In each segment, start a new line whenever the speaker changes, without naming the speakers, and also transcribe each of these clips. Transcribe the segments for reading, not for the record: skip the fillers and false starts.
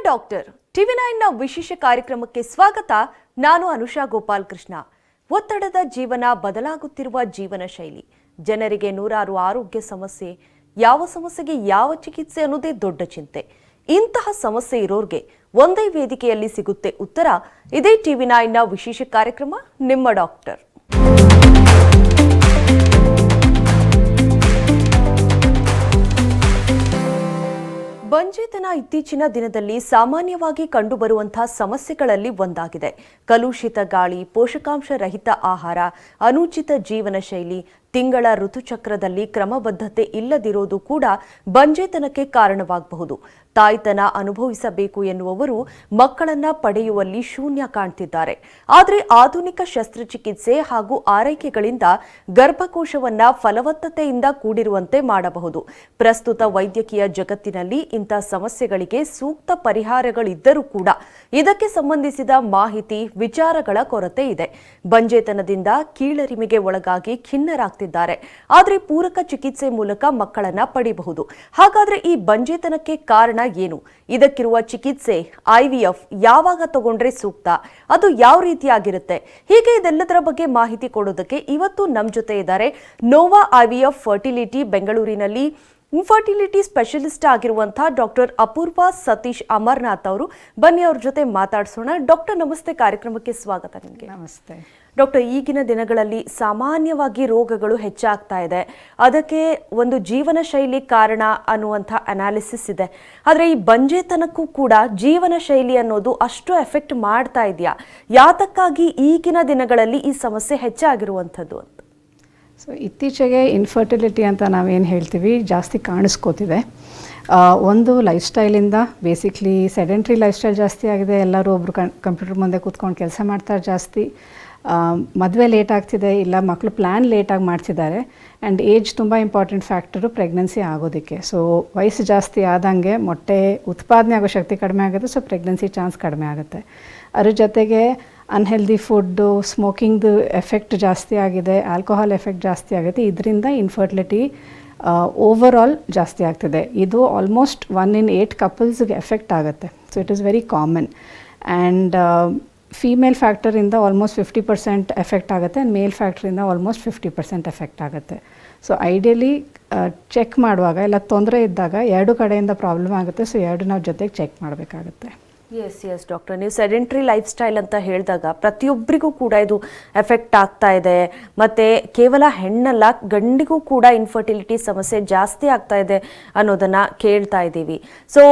Doctor ಟಿವಿ9ನ ವಿಶೇಷ ಕಾರ್ಯಕ್ರಮಕ್ಕೆ ಸ್ವಾಗತ. ನಾನು ಅನುಷಾ ಗೋಪಾಲ್ ಕೃಷ್ಣ. ಒತ್ತಡದ ಜೀವನ, ಬದಲಾಗುತ್ತಿರುವ ಜೀವನ ಶೈಲಿ, ಜನರಿಗೆ ನೂರಾರು ಆರೋಗ್ಯ ಸಮಸ್ಯೆ, ಯಾವ ಸಮಸ್ಯೆಗೆ ಯಾವ ಚಿಕಿತ್ಸೆ ಅನ್ನೋದೇ ದೊಡ್ಡ ಚಿಂತೆ. ಇಂತಹ ಸಮಸ್ಯೆ ಇರೋರ್ಗೆ ಒಂದೇ ವೇದಿಕೆಯಲ್ಲಿ ಸಿಗುತ್ತೆ ಉತ್ತರ. ಇದೇ ಟಿವಿ9ನ ವಿಶೇಷ ಕಾರ್ಯಕ್ರಮ ನಿಮ್ಮ ಡಾಕ್ಟರ್. ಬಂಜೇತನ ಇತ್ತೀಚಿನ ದಿನದಲ್ಲಿ ಸಾಮಾನ್ಯವಾಗಿ ಕಂಡುಬರುವಂತಹ ಸಮಸ್ಯೆಗಳಲ್ಲಿ ಒಂದಾಗಿದೆ. ಕಲುಷಿತ ಗಾಳಿ, ಪೋಷಕಾಂಶ ರಹಿತ ಆಹಾರ, ಅನುಚಿತ ಜೀವನ ಶೈಲಿ, ತಿಂಗಳ ಋತುಚಕ್ರದಲ್ಲಿ ಕ್ರಮಬದ್ಧತೆ ಇಲ್ಲದಿರೋದು ಕೂಡ ಬಂಜೇತನಕ್ಕೆ ಕಾರಣವಾಗಬಹುದು. ತಾಯ್ತನ ಅನುಭವಿಸಬೇಕು ಎನ್ನುವವರು ಮಕ್ಕಳನ್ನ ಪಡೆಯುವಲ್ಲಿ ಶೂನ್ಯ ಕಾಣ್ತಿದ್ದಾರೆ. ಆದರೆ ಆಧುನಿಕ ಶಸ್ತ್ರಚಿಕಿತ್ಸೆ ಹಾಗೂ ಆರೈಕೆಗಳಿಂದ ಗರ್ಭಕೋಶವನ್ನ ಫಲವತ್ತತೆಯಿಂದ ಕೂಡಿರುವಂತೆ ಮಾಡಬಹುದು. ಪ್ರಸ್ತುತ ವೈದ್ಯಕೀಯ ಜಗತ್ತಿನಲ್ಲಿ ಇಂಥ ಸಮಸ್ಯೆಗಳಿಗೆ ಸೂಕ್ತ ಪರಿಹಾರಗಳಿದ್ದರೂ ಕೂಡ ಇದಕ್ಕೆ ಸಂಬಂಧಿಸಿದ ಮಾಹಿತಿ, ವಿಚಾರಗಳ ಕೊರತೆ ಇದೆ. ಬಂಜೇತನದಿಂದ ಕೀಳರಿಮೆಗೆ ಒಳಗಾಗಿ ಖಿನ್ನರಾಗ್ತಿದ್ದಾರೆ. ಆದರೆ ಪೂರಕ ಚಿಕಿತ್ಸೆ ಮೂಲಕ ಮಕ್ಕಳನ್ನ ಪಡೆಯಬಹುದು. ಹಾಗಾದ್ರೆ ಈ ಬಂಜೇತನಕ್ಕೆ ಕಾರಣ ಏನು? ಇದಕ್ಕಿರುವ ಚಿಕಿತ್ಸೆ IVF ಯಾವಾಗ ತಗೊಂಡ್ರೆ ಸೂಕ್ತ? ಅದು ಯಾವ ರೀತಿಯಾಗಿರುತ್ತೆ? ಹೀಗೆ ಇದೆಲ್ಲದರ ಬಗ್ಗೆ ಮಾಹಿತಿ ಕೊಡೋದಕ್ಕೆ ಇವತ್ತು ನಮ್ಮ ಜೊತೆ ಇದ್ದಾರೆ ನೋವಾ IVF ಫರ್ಟಿಲಿಟಿ ಬೆಂಗಳೂರಿನಲ್ಲಿ ಇನ್ಫರ್ಟಿಲಿಟಿ ಸ್ಪೆಷಲಿಸ್ಟ್ ಆಗಿರುವಂತಹ ಡಾಕ್ಟರ್ ಅಪೂರ್ವ ಸತೀಶ್ ಅಮರ್ನಾಥ್ ಅವರು. ಬನ್ನಿ ಅವ್ರ ಜೊತೆ ಮಾತಾಡ್ಸೋಣ. ಡಾಕ್ಟರ್ ನಮಸ್ತೆ, ಕಾರ್ಯಕ್ರಮಕ್ಕೆ ಸ್ವಾಗತ. ನಿಮಗೆ
ನಮಸ್ತೆ
ಡಾಕ್ಟರ್. ಈಗಿನ ದಿನಗಳಲ್ಲಿ ಸಾಮಾನ್ಯವಾಗಿ ರೋಗಗಳು ಹೆಚ್ಚಾಗ್ತಾ ಇದೆ. ಅದಕ್ಕೆ ಒಂದು ಜೀವನ ಶೈಲಿ ಕಾರಣ ಅನ್ನುವಂಥ ಅನಾಲಿಸಿಸ್ ಇದೆ. ಆದರೆ ಈ ಬಂಜೇತನಕ್ಕೂ ಕೂಡ ಜೀವನ ಶೈಲಿ ಅನ್ನೋದು ಅಷ್ಟು ಎಫೆಕ್ಟ್ ಮಾಡ್ತಾ ಇದೆಯಾ? ಯಾತಕ್ಕಾಗಿ ಈಗಿನ ದಿನಗಳಲ್ಲಿ ಈ ಸಮಸ್ಯೆ ಹೆಚ್ಚಾಗಿರುವಂಥದ್ದು ಅಂತ?
ಸೊ ಇತ್ತೀಚೆಗೆ ಇನ್ಫರ್ಟಿಲಿಟಿ ಅಂತ ನಾವೇನು ಹೇಳ್ತೀವಿ ಜಾಸ್ತಿ ಕಾಣಿಸ್ಕೋತಿದೆ. ಒಂದು ಲೈಫ್ ಸ್ಟೈಲಿಂದ, ಬೇಸಿಕ್ಲಿ ಸೆಡೆಂಟ್ರಿ ಲೈಫ್ ಸ್ಟೈಲ್ ಜಾಸ್ತಿ ಆಗಿದೆ. ಎಲ್ಲರೂ ಒಬ್ಬರು ಕಂಪ್ಯೂಟರ್ ಮುಂದೆ ಕೂತ್ಕೊಂಡು ಕೆಲಸ ಮಾಡ್ತಾರೆ ಜಾಸ್ತಿ. ಮದುವೆ ಲೇಟ್ ಆಗ್ತಿದೆ, ಇಲ್ಲ ಮಕ್ಕಳು ಪ್ಲ್ಯಾನ್ ಲೇಟಾಗಿ ಮಾಡ್ತಿದ್ದಾರೆ. ಆ್ಯಂಡ್ ಏಜ್ ತುಂಬ ಇಂಪಾರ್ಟೆಂಟ್ ಫ್ಯಾಕ್ಟರು ಪ್ರೆಗ್ನೆನ್ಸಿ ಆಗೋದಕ್ಕೆ. ಸೊ ವಯಸ್ಸು ಜಾಸ್ತಿ ಆದಂಗೆ ಮೊಟ್ಟೆ ಉತ್ಪಾದನೆ ಆಗೋ ಶಕ್ತಿ ಕಡಿಮೆ ಆಗುತ್ತೆ. ಸೊ ಪ್ರೆಗ್ನೆನ್ಸಿ ಚಾನ್ಸ್ ಕಡಿಮೆ ಆಗುತ್ತೆ. ಅದ್ರ ಜೊತೆಗೆ ಅನ್ಹೆಲ್ದಿ ಫುಡ್ಡು, ಸ್ಮೋಕಿಂಗ್ದು ಎಫೆಕ್ಟ್ ಜಾಸ್ತಿ ಆಗಿದೆ, ಆಲ್ಕೋಹಾಲ್ ಎಫೆಕ್ಟ್ ಜಾಸ್ತಿ ಆಗುತ್ತೆ. ಇದರಿಂದ ಇನ್ಫರ್ಟಿಲಿಟಿ ಓವರ್ ಆಲ್ ಜಾಸ್ತಿ ಆಗ್ತಿದೆ. ಇದು ಆಲ್ಮೋಸ್ಟ್ 1 in 8 ಕಪಲ್ಸ್ಗೆ ಎಫೆಕ್ಟ್ ಆಗುತ್ತೆ. So it is very common. And female ಫ್ಯಾಕ್ಟರಿಂದ ಆಲ್ಮೋಸ್ಟ್ 50% ಎಫೆಕ್ಟ್ ಆಗುತ್ತೆ. ಆ್ಯಂಡ್ ಮೇಲ್ ಫ್ಯಾಕ್ಟ್ರಿಂದ ಆಲ್ಮೋಸ್ಟ್ 50% ಎಫೆಕ್ಟ್ ಆಗುತ್ತೆ. ಸೊ ಐಡಿಯಲಿ ಚೆಕ್ ಮಾಡುವಾಗ ಎಲ್ಲ ತೊಂದರೆ ಇದ್ದಾಗ ಎರಡು ಕಡೆಯಿಂದ ಪ್ರಾಬ್ಲಮ್ ಆಗುತ್ತೆ. ಸೊ ಎರಡು ನಾವು ಜೊತೆಗೆ ಚೆಕ್ ಮಾಡಬೇಕಾಗುತ್ತೆ.
ಎಸ್ ಡಾಕ್ಟರ್, ನೀವು ಸೆಡೆಂಟ್ರಿ ಲೈಫ್ ಸ್ಟೈಲ್ ಅಂತ ಹೇಳಿದಾಗ ಪ್ರತಿಯೊಬ್ಬರಿಗೂ ಕೂಡ ಇದು ಎಫೆಕ್ಟ್ ಆಗ್ತಾ ಇದೆ. ಮತ್ತು ಕೇವಲ ಹೆಣ್ಣಲ್ಲ, ಗಂಡಿಗೂ ಕೂಡ ಇನ್ಫರ್ಟಿಲಿಟಿ ಸಮಸ್ಯೆ ಜಾಸ್ತಿ ಆಗ್ತಾ ಇದೆ ಅನ್ನೋದನ್ನು ಕೇಳ್ತಾ ಇದ್ದೀವಿ. ಸೊ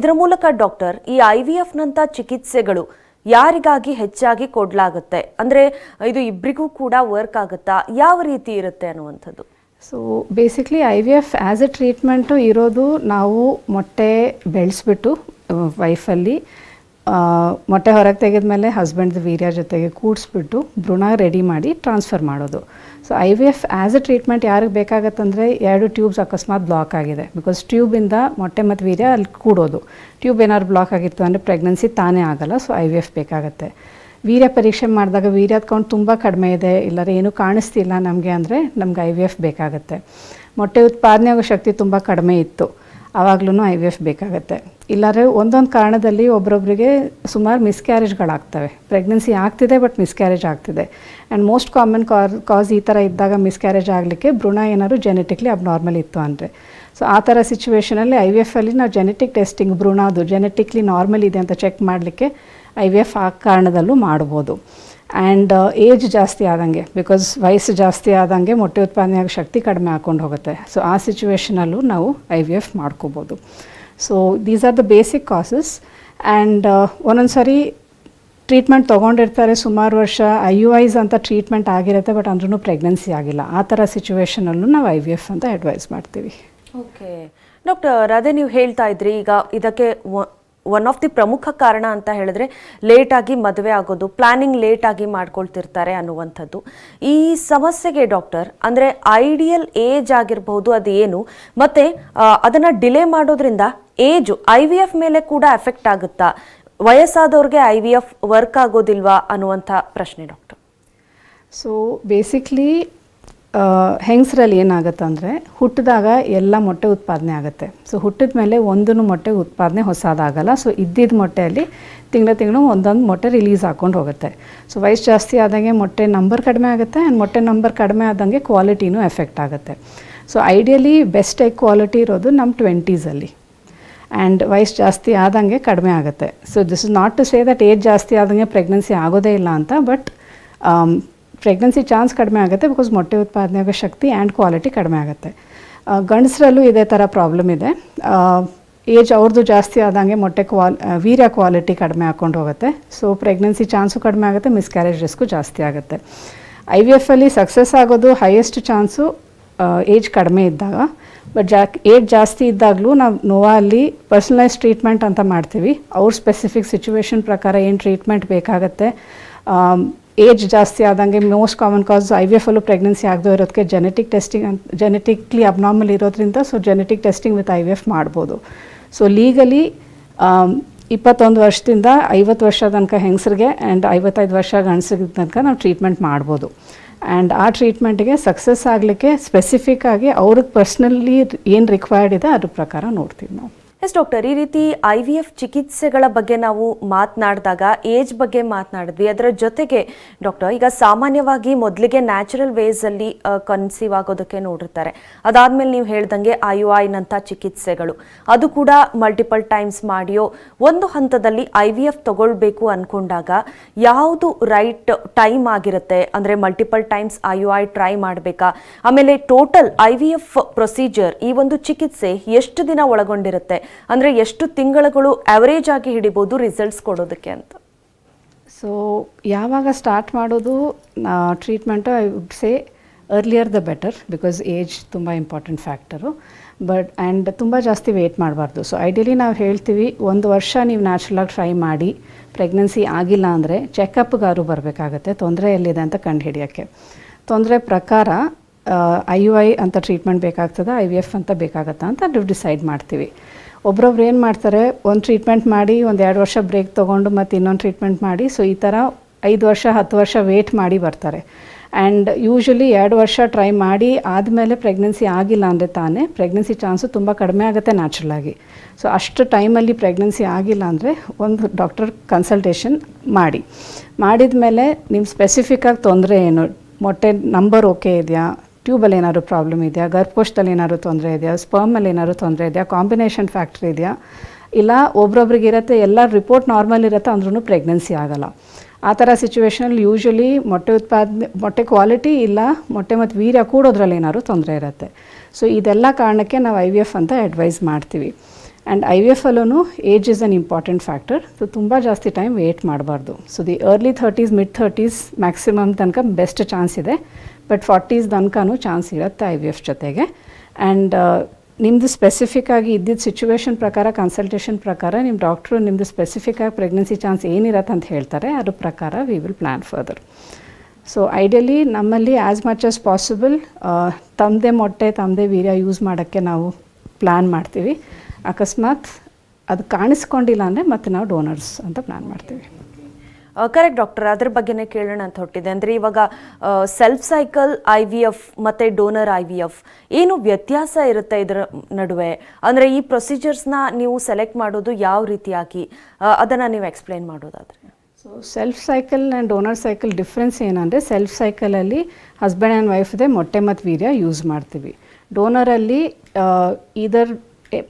ಇದರ ಮೂಲಕ ಡಾಕ್ಟರ್, ಈ IVFನಂಥ ಚಿಕಿತ್ಸೆಗಳು ಯಾರಿಗಾಗಿ ಹೆಚ್ಚಾಗಿ ಕೊಡಲಾಗುತ್ತೆ? ಅಂದರೆ ಇದು ಇಬ್ಬರಿಗೂ ಕೂಡ ವರ್ಕ್ ಆಗುತ್ತಾ? ಯಾವ ರೀತಿ ಇರುತ್ತೆ ಅನ್ನುವಂಥದ್ದು?
So basically IVF as A treatment ಇರೋದು, ನಾವು ಮೊಟ್ಟೆ ಬೆಳೆಸ್ಬಿಟ್ಟು ವೈಫಲ್ಲಿ ಮೊಟ್ಟೆ ಹೊರಗೆ ತೆಗೆದ್ಮೇಲೆ ಹಸ್ಬೆಂಡ್ದು ವೀರ್ಯ ಜೊತೆಗೆ ಕೂಡಿಸ್ಬಿಟ್ಟು ಭ್ರೂಣ ರೆಡಿ ಮಾಡಿ ಟ್ರಾನ್ಸ್ಫರ್ ಮಾಡೋದು. So IVF as A treatment ಯಾರಿಗೆ ಬೇಕಾಗತ್ತಂದರೆ, 2 ಟ್ಯೂಬ್ಸ್ ಅಕಸ್ಮಾತ್ ಬ್ಲಾಕ್ ಆಗಿದೆ, ಬಿಕಾಸ್ ಟ್ಯೂಬಿಂದ ಮೊಟ್ಟೆ ಮತ್ತು ವೀರ್ಯ ಅಲ್ಲಿ ಕೂಡೋದು. ಟ್ಯೂಬ್ ಏನಾದ್ರು ಬ್ಲಾಕ್ ಆಗಿತ್ತು ಅಂದರೆ ಪ್ರೆಗ್ನೆನ್ಸಿ ತಾನೇ ಆಗಲ್ಲ. ಸೊ IVF ಬೇಕಾಗತ್ತೆ. ವೀರ್ಯ ಪರೀಕ್ಷೆ ಮಾಡಿದಾಗ ವೀರ್ಯದ ಕೌಂಟ್ ತುಂಬ ಕಡಿಮೆ ಇದೆ, ಇಲ್ಲರೆ ಏನೂ ಕಾಣಿಸ್ತಿಲ್ಲ ನಮಗೆ ಅಂದರೆ ನಮ್ಗೆ IVF ಬೇಕಾಗತ್ತೆ. ಮೊಟ್ಟೆ ಉತ್ಪಾದನೆ ಆಗೋ ಶಕ್ತಿ ತುಂಬ ಕಡಿಮೆ ಇತ್ತು, ಆವಾಗ್ಲೂ IVF ಬೇಕಾಗತ್ತೆ. ಇಲ್ಲಾಂದರೆ ಒಂದೊಂದು ಕಾರಣದಲ್ಲಿ ಒಬ್ಬರೊಬ್ಬರಿಗೆ ಸುಮಾರು ಮಿಸ್ಕ್ಯಾರೇಜ್ಗಳಾಗ್ತವೆ. ಪ್ರೆಗ್ನೆನ್ಸಿ ಆಗ್ತಿದೆ ಬಟ್ ಮಿಸ್ಕ್ಯಾರೇಜ್ ಆಗ್ತಿದೆ. ಆ್ಯಂಡ್ ಮೋಸ್ಟ್ ಕಾಮನ್ ಕಾಸ್ ಈ ಥರ ಇದ್ದಾಗ ಮಿಸ್ಕ್ಯಾರೇಜ್ ಆಗಲಿಕ್ಕೆ ಭ್ರೂಣ ಏನಾದ್ರು ಜೆನೆಟಿಕ್ಲಿ ಅಬ್ನಾರ್ಮಲ್ ಇತ್ತು ಅಂದರೆ. ಸೊ ಆ ಥರ ಸಿಚುವೇಷನಲ್ಲಿ IVFಲ್ಲಿ ನಾವು ಜೆನೆಟಿಕ್ ಟೆಸ್ಟಿಂಗ್, ಭ್ರೂಣದು ಜೆನೆಟಿಕ್ಲಿ ನಾರ್ಮಲ್ ಇದೆ ಅಂತ ಚೆಕ್ ಮಾಡಲಿಕ್ಕೆ IVF ಆ ಕಾರಣದಲ್ಲೂ ಮಾಡ್ಬೋದು. ಆ್ಯಂಡ್ ಏಜ್ ಜಾಸ್ತಿ ಆದಂಗೆ, ಬಿಕಾಸ್ ವಯಸ್ಸು ಜಾಸ್ತಿ ಆದಂಗೆ ಮೊಟ್ಟೆ ಉತ್ಪಾದನೆ ಆಗೋ ಶಕ್ತಿ ಕಡಿಮೆ ಹಾಕ್ಕೊಂಡು ಹೋಗುತ್ತೆ. ಸೊ ಆ ಸಿಚುವೇಷನಲ್ಲೂ ನಾವು IVF ಮಾಡ್ಕೋಬೋದು. So these are the basic causes. And ಒಂದೊಂದು ಸಾರಿ ಟ್ರೀಟ್ಮೆಂಟ್ ತೊಗೊಂಡಿರ್ತಾರೆ, ಸುಮಾರು ವರ್ಷ IUIs ಅಂತ ಟ್ರೀಟ್ಮೆಂಟ್ ಆಗಿರುತ್ತೆ, ಬಟ್ ಅಂದ್ರೂ ಪ್ರೆಗ್ನೆನ್ಸಿ ಆಗಿಲ್ಲ. ಆ ಥರ ಸಿಚುವೇಷನಲ್ಲೂ ನಾವು IVF ಅಂತ ಅಡ್ವೈಸ್ ಮಾಡ್ತೀವಿ.
ಓಕೆ ಡಾಕ್ಟರ್, ಅದೇ ನೀವು ಹೇಳ್ತಾ ಇದ್ರಿ, ಈಗ ಇದಕ್ಕೆ ಒನ್ ಆಫ್ ದಿ ಪ್ರಮುಖ ಕಾರಣ ಅಂತ ಹೇಳಿದ್ರೆ ಲೇಟಾಗಿ ಮದುವೆ ಆಗೋದು, ಪ್ಲಾನಿಂಗ್ ಲೇಟಾಗಿ ಮಾಡ್ಕೊಳ್ತಿರ್ತಾರೆ ಅನ್ನುವಂಥದ್ದು. ಈ ಸಮಸ್ಯೆಗೆ ಡಾಕ್ಟರ್, ಅಂದರೆ ಐಡಿಯಲ್ ಏಜ್ ಆಗಿರಬಹುದು ಅದು ಏನು, ಮತ್ತು ಅದನ್ನು ಡಿಲೇ ಮಾಡೋದ್ರಿಂದ ಏಜು IVF ಮೇಲೆ ಕೂಡ ಎಫೆಕ್ಟ್ ಆಗುತ್ತಾ? ವಯಸ್ಸಾದವ್ರಿಗೆ IVF ವರ್ಕ್ ಆಗೋದಿಲ್ವಾ ಅನ್ನುವಂಥ ಪ್ರಶ್ನೆ ಡಾಕ್ಟರ್.
ಸೊ ಬೇಸಿಕ್ಲಿ ಹೆಂಗಸರಲ್ಲಿ ಏನಾಗುತ್ತೆ ಅಂದರೆ ಹುಟ್ಟಿದಾಗ ಎಲ್ಲ ಮೊಟ್ಟೆ ಉತ್ಪಾದನೆ ಆಗುತ್ತೆ. ಸೊ ಹುಟ್ಟಿದ ಮೇಲೆ ಒಂದೂ ಮೊಟ್ಟೆ ಉತ್ಪಾದನೆ ಹೊಸದಾಗಲ್ಲ. ಸೊ ಇದ್ದಿದ್ದ ಮೊಟ್ಟೆಯಲ್ಲಿ ತಿಂಗಳು ಒಂದೊಂದು ಮೊಟ್ಟೆ ರಿಲೀಸ್ ಹಾಕ್ಕೊಂಡು ಹೋಗುತ್ತೆ. ಸೊ ವಯಸ್ಸು ಜಾಸ್ತಿ ಆದಂಗೆ ಮೊಟ್ಟೆ ನಂಬರ್ ಕಡಿಮೆ ಆಗುತ್ತೆ ಆ್ಯಂಡ್ ಮೊಟ್ಟೆ ನಂಬರ್ ಕಡಿಮೆ ಆದಂಗೆ ಕ್ವಾಲಿಟಿನೂ ಎಫೆಕ್ಟ್ ಆಗುತ್ತೆ. So ideally best egg quality ಇರೋದು ನಮ್ಮ 20s ಆ್ಯಂಡ್ ವಯಸ್ಸು ಜಾಸ್ತಿ ಆದಂಗೆ ಕಡಿಮೆ ಆಗುತ್ತೆ. So this is not to say that age ಜಾಸ್ತಿ ಆದಂಗೆ ಪ್ರೆಗ್ನೆನ್ಸಿ ಆಗೋದೇ ಇಲ್ಲ ಅಂತ, ಬಟ್ ಪ್ರೆಗ್ನೆನ್ಸಿ ಚಾನ್ಸ್ ಕಡಿಮೆ ಆಗುತ್ತೆ ಬಿಕಾಸ್ ಮೊಟ್ಟೆ ಉತ್ಪಾದನೆ ಆಗೋ ಶಕ್ತಿ ಆ್ಯಂಡ್ ಕ್ವಾಲಿಟಿ ಕಡಿಮೆ ಆಗುತ್ತೆ. ಗಂಡಸರಲ್ಲೂ ಇದೇ ಥರ ಪ್ರಾಬ್ಲಮ್ ಇದೆ. ಏಜ್ ಅವ್ರದ್ದು ಜಾಸ್ತಿ ಆದಂಗೆ ಮೊಟ್ಟೆ ವೀರ್ಯ ಕ್ವಾಲಿಟಿ ಕಡಿಮೆ ಹಾಕ್ಕೊಂಡು ಹೋಗುತ್ತೆ. ಸೊ ಪ್ರೆಗ್ನೆನ್ಸಿ ಚಾನ್ಸು ಕಡಿಮೆ ಆಗುತ್ತೆ, ಮಿಸ್ಕ್ಯಾರೇಜ್ ರಿಸ್ಕು ಜಾಸ್ತಿ ಆಗುತ್ತೆ. IVF ಅಲ್ಲಿ ಸಕ್ಸಸ್ ಆಗೋದು ಹೈಯೆಸ್ಟ್ ಚಾನ್ಸು ಏಜ್ ಕಡಿಮೆ ಇದ್ದಾಗ, ಬಟ್ ಏಜ್ ಜಾಸ್ತಿ ಇದ್ದಾಗಲೂ ನಾವು ನೋವಾ ಅಲ್ಲಿ ಪರ್ಸನಲೈಸ್ ಟ್ರೀಟ್ಮೆಂಟ್ ಅಂತ ಮಾಡ್ತೀವಿ. ಅವ್ರ ಸ್ಪೆಸಿಫಿಕ್ ಸಿಚುವೇಶನ್ ಪ್ರಕಾರ ಏನು ಟ್ರೀಟ್ಮೆಂಟ್ ಬೇಕಾಗುತ್ತೆ. ಏಜ್ ಜಾಸ್ತಿ ಆದಂಗೆ ಮೋಸ್ಟ್ ಕಾಮನ್ ಕಾಸ್ IVF ಅಲ್ಲೂ ಪ್ರೆಗ್ನೆನ್ಸಿ ಆಗದೇ ಇರೋದಕ್ಕೆ ಜೆನೆಟಿಕ್ಲಿ ಅಬ್ನಾರ್ಮಲ್ ಇರೋದ್ರಿಂದ so genetic testing with IVF ಮಾಡ್ಬೋದು. ಸೊ ಲೀಗಲಿ 21 ವರ್ಷದಿಂದ 50 ವರ್ಷ ತನಕ ಹೆಂಗಸರಿಗೆ ಆ್ಯಂಡ್ 55 ವರ್ಷ ಗಂಡಸರಿಗೆ ತನಕ ನಾವು ಟ್ರೀಟ್ಮೆಂಟ್ ಮಾಡ್ಬೋದು. ಆ್ಯಂಡ್ ಆ ಟ್ರೀಟ್ಮೆಂಟಿಗೆ ಸಕ್ಸಸ್ ಆಗಲಿಕ್ಕೆ ಸ್ಪೆಸಿಫಿಕ್ ಆಗಿ ಅವ್ರಿಗೆ ಪರ್ಸ್ನಲಿ ಏನು ರಿಕ್ವೈರ್ಡ್ ಇದೆ ಅದ್ರ ಪ್ರಕಾರ ನೋಡ್ತೀವಿ ನಾವು.
ಎಸ್ ಡಾಕ್ಟರ್, ಈ ರೀತಿ IVF ಚಿಕಿತ್ಸೆಗಳ ಬಗ್ಗೆ ನಾವು ಮಾತನಾಡಿದಾಗ ಏಜ್ ಬಗ್ಗೆ ಮಾತನಾಡಿದ್ವಿ. ಅದರ ಜೊತೆಗೆ ಡಾಕ್ಟರ್, ಈಗ ಸಾಮಾನ್ಯವಾಗಿ ಮೊದಲಿಗೆ ನ್ಯಾಚುರಲ್ ವೇಸಲ್ಲಿ ಕನ್ಸೀವ್ ಆಗೋದಕ್ಕೆ ನೋಡಿರ್ತಾರೆ. ಅದಾದಮೇಲೆ ನೀವು ಹೇಳ್ದಂಗೆ IUI-ನಂಥ ಚಿಕಿತ್ಸೆಗಳು, ಅದು ಕೂಡ ಮಲ್ಟಿಪಲ್ ಟೈಮ್ಸ್ ಮಾಡಿಯೋ ಒಂದು ಹಂತದಲ್ಲಿ IVF ತಗೊಳ್ಬೇಕು ಅಂದ್ಕೊಂಡಾಗ ಯಾವುದು ರೈಟ್ ಟೈಮ್ ಆಗಿರುತ್ತೆ? ಅಂದರೆ ಮಲ್ಟಿಪಲ್ ಟೈಮ್ಸ್ IUI ಟ್ರೈ ಮಾಡಬೇಕಾ? ಆಮೇಲೆ ಟೋಟಲ್ IVF ಪ್ರೊಸೀಜರ್, ಈ ಒಂದು ಚಿಕಿತ್ಸೆ ಎಷ್ಟು ದಿನ ಒಳಗೊಂಡಿರುತ್ತೆ? ಅಂದರೆ ಎಷ್ಟು ತಿಂಗಳುಗಳು ಆವರೇಜ್ ಆಗಿ ಹಿಡಿಬೋದು ರಿಸಲ್ಟ್ಸ್ ಕೊಡೋದಕ್ಕೆ ಅಂತ?
ಸೊ ಯಾವಾಗ ಸ್ಟಾರ್ಟ್ ಮಾಡೋದು treatment, I would say earlier the better because age ತುಂಬ ಇಂಪಾರ್ಟೆಂಟ್ ಫ್ಯಾಕ್ಟರು. ಆ್ಯಂಡ್ ತುಂಬ ಜಾಸ್ತಿ ವೆಯ್ಟ್ ಮಾಡಬಾರ್ದು. ಸೊ ಐಡಿಯಲಿ ನಾವು ಹೇಳ್ತೀವಿ 1 ವರ್ಷ ನೀವು ನ್ಯಾಚುರಲಾಗಿ ಟ್ರೈ ಮಾಡಿ ಪ್ರೆಗ್ನೆನ್ಸಿ ಆಗಿಲ್ಲ ಅಂದರೆ ಚೆಕಪ್ಗಾರು ಬರಬೇಕಾಗತ್ತೆ, ತೊಂದರೆ ಎಲ್ಲಿದೆ ಅಂತ ಕಂಡುಹಿಡಿಯೋಕ್ಕೆ. ತೊಂದರೆ ಪ್ರಕಾರ IUI ಅಂತ ಟ್ರೀಟ್ಮೆಂಟ್ ಬೇಕಾಗ್ತದೆ, IVF ಅಂತ ಬೇಕಾಗತ್ತಾ ಅಂತ ನಾವು ಡಿಸೈಡ್ ಮಾಡ್ತೀವಿ. ಒಬ್ರೊಬ್ರು ಏನು ಮಾಡ್ತಾರೆ, ಒಂದು ಟ್ರೀಟ್ಮೆಂಟ್ ಮಾಡಿ 1-2 ವರ್ಷ ಬ್ರೇಕ್ ತೊಗೊಂಡು ಮತ್ತು ಇನ್ನೊಂದು ಟ್ರೀಟ್ಮೆಂಟ್ ಮಾಡಿ, ಸೊ ಈ ಥರ 5 ವರ್ಷ 10 ವರ್ಷ ವೆಯ್ಟ್ ಮಾಡಿ ಬರ್ತಾರೆ. ಆ್ಯಂಡ್ ಯೂಶ್ವಲಿ 2 ವರ್ಷ ಟ್ರೈ ಮಾಡಿ ಆದಮೇಲೆ ಪ್ರೆಗ್ನೆನ್ಸಿ ಆಗಿಲ್ಲ ಅಂದರೆ ತಾನೇ ಪ್ರೆಗ್ನೆನ್ಸಿ ಚಾನ್ಸು ತುಂಬ ಕಡಿಮೆ ಆಗುತ್ತೆ ನ್ಯಾಚುರಲಾಗಿ. ಸೊ ಅಷ್ಟು ಟೈಮಲ್ಲಿ ಪ್ರೆಗ್ನೆನ್ಸಿ ಆಗಿಲ್ಲ ಅಂದರೆ ಒಂದು ಡಾಕ್ಟರ್ ಕನ್ಸಲ್ಟೇಷನ್ ಮಾಡಿದ ಮೇಲೆ ನಿಮ್ಮ ಸ್ಪೆಸಿಫಿಕ್ಕಾಗಿ ತೊಂದರೆ ಏನು, ಮೊಟ್ಟೆ ನಂಬರ್ ಓಕೆ ಇದೆಯಾ, ಟ್ಯೂಬಲ್ಲಿ ಏನಾದ್ರು ಪ್ರಾಬ್ಲಮ್ ಇದೆಯಾ, ಗರ್ಭಕೋಶದಲ್ಲಿ ಏನಾದ್ರು ತೊಂದರೆ ಇದೆಯಾ, ಸ್ಪರ್ಮಲ್ಲಿ ಏನಾದ್ರು ತೊಂದರೆ ಇದೆಯಾ, ಕಾಂಬಿನೇಷನ್ ಫ್ಯಾಕ್ಟ್ರಿ ಇದೆಯಾ, ಇಲ್ಲ ಒಬ್ರೊಬ್ರಿಗೆ ಇರುತ್ತೆ ಎಲ್ಲ ರಿಪೋರ್ಟ್ ನಾರ್ಮಲ್ ಇರುತ್ತೆ ಅಂದ್ರೂ ಪ್ರೆಗ್ನೆನ್ಸಿ ಆಗೋಲ್ಲ. ಆ ಥರ ಸಿಚುವೇಷನಲ್ಲಿ ಯೂಶ್ವಲಿ ಮೊಟ್ಟೆ ಕ್ವಾಲಿಟಿ ಇಲ್ಲ ಮೊಟ್ಟೆ ಮತ್ತು ವೀರ್ಯ ಕೂಡೋದ್ರಲ್ಲಿ ಏನಾದ್ರು ತೊಂದರೆ ಇರುತ್ತೆ. ಸೊ ಇದೆಲ್ಲ ಕಾರಣಕ್ಕೆ ನಾವು IVF ಅಂತ ಅಡ್ವೈಸ್ ಮಾಡ್ತೀವಿ. ಆ್ಯಂಡ್ IVF ಅಲ್ಲೂ age is an important factor. So ತುಂಬ ಜಾಸ್ತಿ ಟೈಮ್ ವೆಯ್ಟ್ ಮಾಡಬಾರ್ದು. So the early 30s mid 30s maximum ತನಕ ಬೆಸ್ಟ್ ಚಾನ್ಸ್ ಇದೆ, ಬಟ್ 40s ತನಕನೂ ಚಾನ್ಸ್ ಇರುತ್ತೆ IVF ಜೊತೆಗೆ. ಆ್ಯಂಡ್ ನಿಮ್ಮದು ಸ್ಪೆಸಿಫಿಕ್ಕಾಗಿ ಇದ್ದಿದ್ದ ಸಿಚುವೇಶನ್ ಪ್ರಕಾರ ಕನ್ಸಲ್ಟೇಷನ್ ಪ್ರಕಾರ ನಿಮ್ಮ ಡಾಕ್ಟ್ರು ನಿಮ್ಮದು ಸ್ಪೆಸಿಫಿಕ್ಕಾಗಿ ಪ್ರೆಗ್ನೆನ್ಸಿ ಚಾನ್ಸ್ ಏನಿರತ್ತೆ ಅಂತ ಹೇಳ್ತಾರೆ, ಅದ್ರ ಪ್ರಕಾರ we will plan further. So ideally ನಮ್ಮಲ್ಲಿ ಆ್ಯಸ್ ಮಚ್ ಆಸ್ ಪಾಸಿಬಲ್ ತಮ್ಮದೇ ಮೊಟ್ಟೆ ತಮ್ಮದೇ ವೀರ್ಯ ಯೂಸ್ ಮಾಡೋಕ್ಕೆ ನಾವು ಪ್ಲ್ಯಾನ್ ಮಾಡ್ತೀವಿ. ಅಕಸ್ಮಾತ್ ಅದು ಕಾಣಿಸ್ಕೊಂಡಿಲ್ಲ ಅಂದರೆ ಮತ್ತೆ ನಾವು ಡೋನರ್ಸ್ ಅಂತ ಪ್ಲ್ಯಾನ್ ಮಾಡ್ತೀವಿ.
ಕರೆಕ್ಟ್ ಡಾಕ್ಟರ್, ಅದ್ರ ಬಗ್ಗೆನೇ ಕೇಳೋಣ ಅಂತ ಹೊಟ್ಟಿದೆ. ಅಂದರೆ ಇವಾಗ ಸೆಲ್ಫ್ ಸೈಕಲ್ IVF ಮತ್ತು ಡೋನರ್ IVF ಏನು ವ್ಯತ್ಯಾಸ ಇರುತ್ತೆ ಇದರ ನಡುವೆ? ಅಂದರೆ ಈ ಪ್ರೊಸೀಜರ್ಸ್ನ ನೀವು ಸೆಲೆಕ್ಟ್ ಮಾಡೋದು ಯಾವ ರೀತಿಯಾಗಿ, ಅದನ್ನು ನೀವು ಎಕ್ಸ್ಪ್ಲೇನ್ ಮಾಡೋದಾದರೆ?
So self cycle and donor cycle difference ಏನಂದರೆ, ಸೆಲ್ಫ್ ಸೈಕಲಲ್ಲಿ ಹಸ್ಬೆಂಡ್ ಆ್ಯಂಡ್ ವೈಫ್ದೇ ಮೊಟ್ಟೆ ಮತ್ತು ವೀರ್ಯ ಯೂಸ್ ಮಾಡ್ತೀವಿ. ಡೋನರಲ್ಲಿ ಇದರ್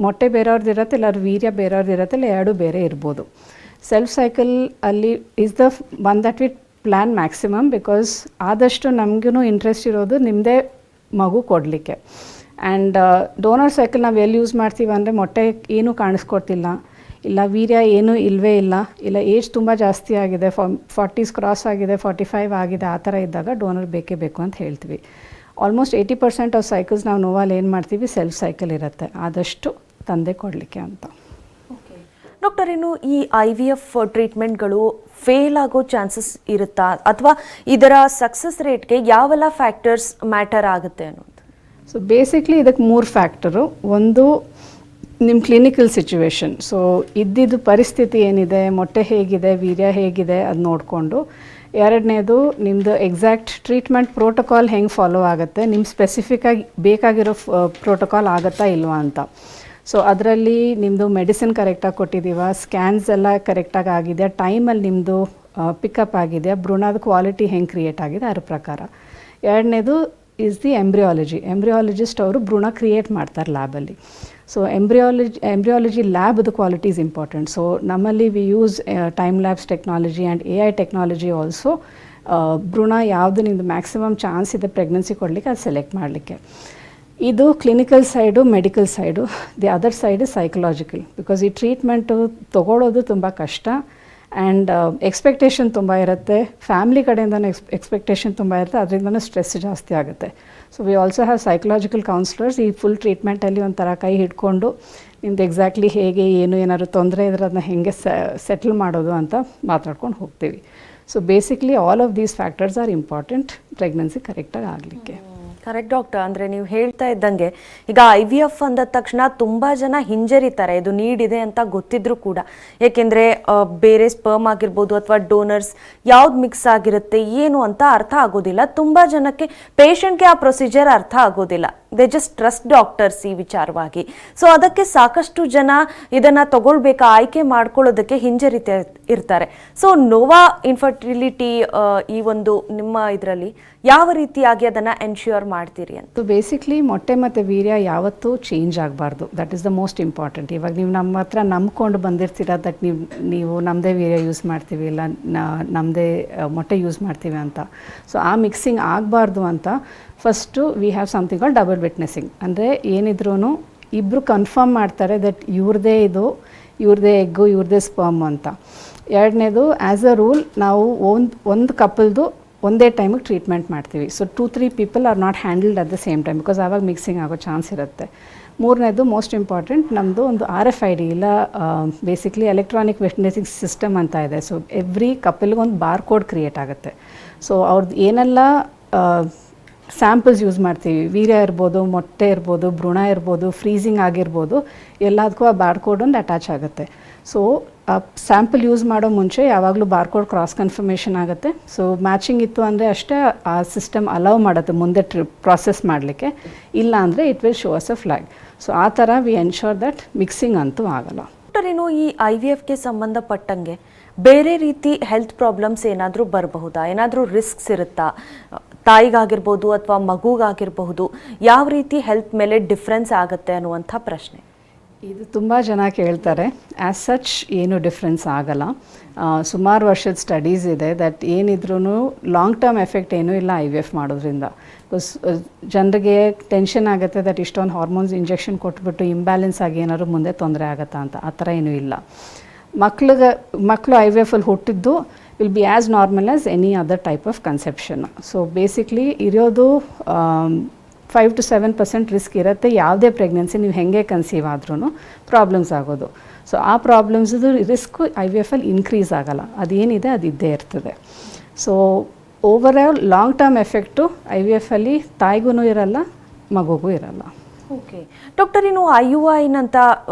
ಮೊಟ್ಟೆ ಬೇರೆಯವ್ರದ್ದು ಇರುತ್ತೆ, ಇಲ್ಲ ವೀರ್ಯ ಬೇರೆಯವ್ರದ್ದು ಇರುತ್ತೆ, ಇಲ್ಲ ಎರಡು ಬೇರೆ ಇರ್ಬೋದು. ಸೆಲ್ಫ್ ಸೈಕಲ್ ಅಲ್ಲಿ is the one that we plan maximum, because ಆದಷ್ಟು ನಮಗೂ ಇಂಟ್ರೆಸ್ಟ್ ಇರೋದು ನಿಮ್ಮದೇ ಮಗು ಕೊಡಲಿಕ್ಕೆ. ಆ್ಯಂಡ್ ಡೋನರ್ ಸೈಕಲ್ ನಾವು ಎಲ್ಲಿ ಯೂಸ್ ಮಾಡ್ತೀವಿ ಅಂದರೆ, ಮೊಟ್ಟೆ ಏನೂ ಕಾಣಿಸ್ಕೊಡ್ತಿಲ್ಲ, ಇಲ್ಲ ವೀರ್ಯ ಏನೂ ಇಲ್ಲವೇ ಇಲ್ಲ, ಇಲ್ಲ ಏಜ್ ತುಂಬ ಜಾಸ್ತಿ ಆಗಿದೆ, 40s ಕ್ರಾಸ್ ಆಗಿದೆ, 45 ಆಗಿದೆ, ಆ ಥರ ಇದ್ದಾಗ ಡೋನರ್ ಬೇಕೇ ಬೇಕು ಅಂತ ಹೇಳ್ತೀವಿ. ಆಲ್ಮೋಸ್ಟ್ 80% ಆಫ್ ಸೈಕಲ್ಸ್ ನಾವು ನೋವಲ್ಲಿ ಏನು ಮಾಡ್ತೀವಿ, ಸೆಲ್ಫ್ ಸೈಕಲ್ ಇರುತ್ತೆ, ಆದಷ್ಟು ತಂದೆ ಕೊಡಲಿಕ್ಕೆ ಅಂತ.
ಡಾಕ್ಟರ್, ಇನ್ನು ಈ IVF ಟ್ರೀಟ್ಮೆಂಟ್ಗಳು ಫೇಲ್ ಆಗೋ ಚಾನ್ಸಸ್ ಇರುತ್ತಾ, ಅಥವಾ ಇದರ ಸಕ್ಸಸ್ ರೇಟ್ಗೆ ಯಾವೆಲ್ಲ ಫ್ಯಾಕ್ಟರ್ಸ್ ಮ್ಯಾಟರ್ ಆಗುತ್ತೆ ಅನ್ನೋದು?
ಸೊ ಬೇಸಿಕ್ಲಿ ಇದಕ್ಕೆ 3 ಫ್ಯಾಕ್ಟರು. ಒಂದು ನಿಮ್ಮ ಕ್ಲಿನಿಕಲ್ ಸಿಚುವೇಶನ್, ಸೊ ಇದ್ದಿದ್ದು ಪರಿಸ್ಥಿತಿ ಏನಿದೆ, ಮೊಟ್ಟೆ ಹೇಗಿದೆ, ವೀರ್ಯ ಹೇಗಿದೆ ಅದು ನೋಡಿಕೊಂಡು. ಎರಡನೇದು ನಿಮ್ಮದು ಎಕ್ಸಾಕ್ಟ್ ಟ್ರೀಟ್ಮೆಂಟ್ ಪ್ರೋಟೋಕಾಲ್ ಹೆಂಗೆ ಫಾಲೋ ಆಗುತ್ತೆ, ನಿಮ್ಮ ಸ್ಪೆಸಿಫಿಕ್ಕಾಗಿ ಬೇಕಾಗಿರೋ ಪ್ರೋಟೋಕಾಲ್ ಆಗುತ್ತಾ ಇಲ್ವಾ ಅಂತ. ಸೊ ಅದರಲ್ಲಿ ನಿಮ್ಮದು ಮೆಡಿಸಿನ್ ಕರೆಕ್ಟಾಗಿ ಕೊಟ್ಟಿದ್ದೀವ, ಸ್ಕ್ಯಾನ್ಸ್ ಎಲ್ಲ ಕರೆಕ್ಟಾಗಿ ಆಗಿದೆ, ಟೈಮಲ್ಲಿ ನಿಮ್ಮದು ಪಿಕಪ್ ಆಗಿದೆ, ಭ್ರೂಣದ ಕ್ವಾಲಿಟಿ ಹೆಂಗೆ ಕ್ರಿಯೇಟ್ ಆಗಿದೆ ಅದ್ರ ಪ್ರಕಾರ. ಎರಡನೇದು ಈಸ್ ದಿ ಎಂಬ್ರಿಯಾಲಜಿಸ್ಟ್ ಅವರು ಭ್ರೂಣ ಕ್ರಿಯೇಟ್ ಮಾಡ್ತಾರೆ ಲ್ಯಾಬಲ್ಲಿ. ಸೊ ಎಂಬ್ರಿಯಾಲಜಿ ಲ್ಯಾಬ್ದು ಕ್ವಾಲಿಟಿ ಇಸ್ ಇಂಪಾರ್ಟೆಂಟ್. ಸೊ ನಮ್ಮಲ್ಲಿ we use time labs technology and AI technology also. ಭ್ರೂಣ ಯಾವುದು ನಿಮ್ಮದು ಮ್ಯಾಕ್ಸಿಮಮ್ ಚಾನ್ಸ್ ಇದೆ ಪ್ರೆಗ್ನೆನ್ಸಿ ಕೊಡಲಿಕ್ಕೆ ಅದು ಸೆಲೆಕ್ಟ್ ಮಾಡಲಿಕ್ಕೆ. ಇದು clinical side, medical side. The other side is psychological, because ಈ ಟ್ರೀಟ್ಮೆಂಟು ತೊಗೊಳ್ಳೋದು ತುಂಬ ಕಷ್ಟ ಆ್ಯಂಡ್ ಎಕ್ಸ್ಪೆಕ್ಟೇಷನ್ ತುಂಬ ಇರುತ್ತೆ, ಫ್ಯಾಮಿಲಿ ಕಡೆಯಿಂದನೂ ಎಕ್ಸ್ಪೆಕ್ಟೇಷನ್ ತುಂಬ ಇರುತ್ತೆ, ಅದರಿಂದನೂ ಸ್ಟ್ರೆಸ್ ಜಾಸ್ತಿ ಆಗುತ್ತೆ. So we also have psychological councillors. ಈ ಫುಲ್ ಟ್ರೀಟ್ಮೆಂಟಲ್ಲಿ ಒಂಥರ ಕೈ ಹಿಡ್ಕೊಂಡು ನಿಮ್ದು ಎಕ್ಸಾಕ್ಟ್ಲಿ ಹೇಗೆ ಏನು ಏನಾದ್ರು ತೊಂದರೆ ಇದ್ರೆ ಅದನ್ನ ಹೇಗೆ ಸೆಟಲ್ ಮಾಡೋದು ಅಂತ ಮಾತಾಡ್ಕೊಂಡು ಹೋಗ್ತೀವಿ. So basically all of these factors are important pregnancy ಕರೆಕ್ಟಾಗಿ ಆಗಲಿಕ್ಕೆ.
Correct doctor. ಅಂದರೆ ನೀವು ಹೇಳ್ತಾ ಇದ್ದಂಗೆ ಈಗ IVF ಅಂದ ತಕ್ಷಣ ತುಂಬ ಜನ ಹಿಂಜರಿತಾರೆ, ಇದು ನೀಡಿದೆ ಅಂತ ಗೊತ್ತಿದ್ರು ಕೂಡ. ಏಕೆಂದರೆ ಬೇರೆ ಸ್ಪರ್ಮ್ ಆಗಿರ್ಬೋದು ಅಥವಾ ಡೋನರ್ಸ್ ಯಾವ್ದು ಮಿಕ್ಸ್ ಆಗಿರುತ್ತೆ ಏನು ಅಂತ ಅರ್ಥ ಆಗೋದಿಲ್ಲ. ತುಂಬ ಜನಕ್ಕೆ ಪೇಷಂಟ್ಗೆ ಆ ಪ್ರೊಸೀಜರ್ ಅರ್ಥ ಆಗೋದಿಲ್ಲ. ದೇ ಜಸ್ಟ್ ಟ್ರಸ್ಟ್ ಡಾಕ್ಟರ್ಸ್ ಈ ವಿಚಾರವಾಗಿ. ಸೊ ಅದಕ್ಕೆ ಸಾಕಷ್ಟು ಜನ ಇದನ್ನು ತಗೊಳ್ಬೇಕಾ, ಆಯ್ಕೆ ಮಾಡ್ಕೊಳ್ಳೋದಕ್ಕೆ ಹಿಂಜರಿತ ಇರ್ತಾರೆ. ಸೊ ನೋವಾ ಇನ್ಫರ್ಟಿಲಿಟಿ ಈ ಒಂದು ನಿಮ್ಮ ಇದರಲ್ಲಿ ಯಾವ ರೀತಿಯಾಗಿ ಅದನ್ನು ಎನ್ಶ್ಯೂರ್ ಮಾಡ್ತೀರಿ ಅಂತ?
ಸೊ ಬೇಸಿಕ್ಲಿ ಮೊಟ್ಟೆ ಮತ್ತು ವೀರ್ಯ ಯಾವತ್ತೂ ಚೇಂಜ್ ಆಗಬಾರ್ದು. That is the most important. ಇವಾಗ ನೀವು ನಮ್ಮ ಹತ್ರ ನಂಬ್ಕೊಂಡು ಬಂದಿರ್ತೀರ ದಟ್ ನೀವು ನಮ್ಮದೇ ವೀರ್ಯ ಯೂಸ್ ಮಾಡ್ತೀವಿ, ಇಲ್ಲ ನಮ್ಮದೇ ಮೊಟ್ಟೆ ಯೂಸ್ ಮಾಡ್ತೀವಿ ಅಂತ. ಸೊ ಆ ಮಿಕ್ಸಿಂಗ್ ಆಗಬಾರ್ದು ಅಂತ first we have something called double witnessing. ಅಂದರೆ ಏನಿದ್ರೂ ಇಬ್ಬರು ಕನ್ಫರ್ಮ್ ಮಾಡ್ತಾರೆ ದಟ್ ಇವ್ರದ್ದೇ ಇವ್ರದ್ದೇ ಎಗ್ಗು, ಇವ್ರದ್ದೇ ಸ್ಪರ್ಮ್ ಅಂತ. ಎರಡನೇದು ಆ್ಯಸ್ ಅ ರೂಲ್ ನಾವು ಒಂದು ಕಪಲ್ದು ಒಂದೇ ಟೈಮಿಗೆ ಟ್ರೀಟ್ಮೆಂಟ್ ಮಾಡ್ತೀವಿ. So 2-3 people are not handled at the same time, because ಆವಾಗ ಮಿಕ್ಸಿಂಗ್ ಆಗೋ ಚಾನ್ಸ್ ಇರುತ್ತೆ. ಮೂರನೇದು ಮೋಸ್ಟ್ ಇಂಪಾರ್ಟೆಂಟ್, ನಮ್ಮದು ಒಂದು RFID ಇಲ್ಲ ಬೇಸಿಕ್ಲಿ ಎಲೆಕ್ಟ್ರಾನಿಕ್ ವಿಟ್ನೆಸಿಂಗ್ ಸಿಸ್ಟಮ್ ಅಂತ ಇದೆ. ಸೊ ಎವ್ರಿ ಕಪಲ್ಗೆ ಒಂದು ಬಾರ್ ಕೋಡ್ ಕ್ರಿಯೇಟ್ ಆಗುತ್ತೆ. ಸೊ ಅವ್ರದ್ದು ಏನೆಲ್ಲ ಸ್ಯಾಂಪಲ್ಸ್ ಯೂಸ್ ಮಾಡ್ತೀವಿ, ವೀರ್ಯ ಇರ್ಬೋದು, ಮೊಟ್ಟೆ ಇರ್ಬೋದು, ಭ್ರೂಣ ಇರ್ಬೋದು, ಫ್ರೀಸಿಂಗ್ ಆಗಿರ್ಬೋದು, ಎಲ್ಲದಕ್ಕೂ ಆ ಬಾರ್ಕೋಡ್ ಒಂದು ಅಟ್ಯಾಚ್ ಆಗುತ್ತೆ. ಸೊ ಆ ಸ್ಯಾಂಪಲ್ ಯೂಸ್ ಮಾಡೋ ಮುಂಚೆ ಯಾವಾಗಲೂ ಬಾರ್ಕೋಡ್ ಕ್ರಾಸ್ ಕನ್ಫರ್ಮೇಷನ್ ಆಗುತ್ತೆ. ಸೊ ಮ್ಯಾಚಿಂಗ್ ಇತ್ತು ಅಂದರೆ ಅಷ್ಟೇ ಆ ಸಿಸ್ಟಮ್ ಅಲೌ ಮಾಡುತ್ತೆ ಮುಂದೆ ಪ್ರಾಸೆಸ್ ಮಾಡಲಿಕ್ಕೆ, ಇಲ್ಲ ಅಂದರೆ it will show us a flag. So ಆ ಥರ ವಿ ಎನ್ಶೋರ್ ದಟ್ ಮಿಕ್ಸಿಂಗ್ ಅಂತೂ ಆಗಲ್ಲ.
ಡಾಕ್ಟರ್, ಇನ್ನು ಈ IVFಗೆ ಸಂಬಂಧಪಟ್ಟಂಗೆ ಬೇರೆ ರೀತಿ ಹೆಲ್ತ್ ಪ್ರಾಬ್ಲಮ್ಸ್ ಏನಾದರೂ ಬರಬಹುದಾ? ಏನಾದರೂ ರಿಸ್ಕ್ಸ್ ಇರುತ್ತಾ? ತಾಯಿಗಾಗಿರ್ಬೋದು ಅಥವಾ ಮಗುಗಾಗಿರಬಹುದು, ಯಾವ ರೀತಿ ಹೆಲ್ತ್ ಮೇಲೆ ಡಿಫ್ರೆನ್ಸ್ ಆಗುತ್ತೆ ಅನ್ನುವಂಥ ಪ್ರಶ್ನೆ.
ಇದು ತುಂಬ ಜನ ಕೇಳ್ತಾರೆ. ಆ್ಯಸ್ ಸಚ್ ಏನು ಡಿಫ್ರೆನ್ಸ್ ಆಗಲ್ಲ. ಸುಮಾರು ವರ್ಷದ ಸ್ಟಡೀಸ್ ಇದೆ ದಟ್ ಏನಿದ್ರೂ ಲಾಂಗ್ ಟರ್ಮ್ ಎಫೆಕ್ಟ್ ಏನೂ ಇಲ್ಲ IVF ಮಾಡೋದ್ರಿಂದ. ಬಿಕಾಸ್ ಜನರಿಗೆ ಟೆನ್ಷನ್ ಆಗುತ್ತೆ ದಟ್ ಇಷ್ಟೊಂದು ಹಾರ್ಮೋನ್ಸ್ ಇಂಜೆಕ್ಷನ್ ಕೊಟ್ಬಿಟ್ಟು ಇಂಬ್ಯಾಲೆನ್ಸ್ ಆಗಿ ಏನಾದ್ರು ಮುಂದೆ ತೊಂದರೆ ಆಗುತ್ತಾ ಅಂತ. ಆ ಥರ ಏನೂ ಇಲ್ಲ. ಮಕ್ಕಳು IVFಲ್ಲಿ ಹುಟ್ಟಿದ್ದು will be as normal as any other type of conception. So basically ಇರೋದು 5 to 7% ರಿಸ್ಕ್ ಇರುತ್ತೆ ಯಾವುದೇ ಪ್ರೆಗ್ನೆನ್ಸಿ ನೀವು ಹೇಗೆ ಕನ್ಸೀವ್ ಆದ್ರೂ ಪ್ರಾಬ್ಲಮ್ಸ್ ಆಗೋದು. ಸೊ ಆ ಪ್ರಾಬ್ಲಮ್ಸ್ದು ರಿಸ್ಕು IVFಲ್ಲಿ ಇನ್ಕ್ರೀಸ್ ಆಗಲ್ಲ, ಅದೇನಿದೆ ಅದು ಇದ್ದೇ ಇರ್ತದೆ. So overall long term effect IVFಲ್ಲಿ ತಾಯಿಗೂ ಇರಲ್ಲ, ಮಗುಗೂ ಇರಲ್ಲ.
ಓಕೆ ಡಾಕ್ಟರ್, ಇನ್ನು IUI ನಂತ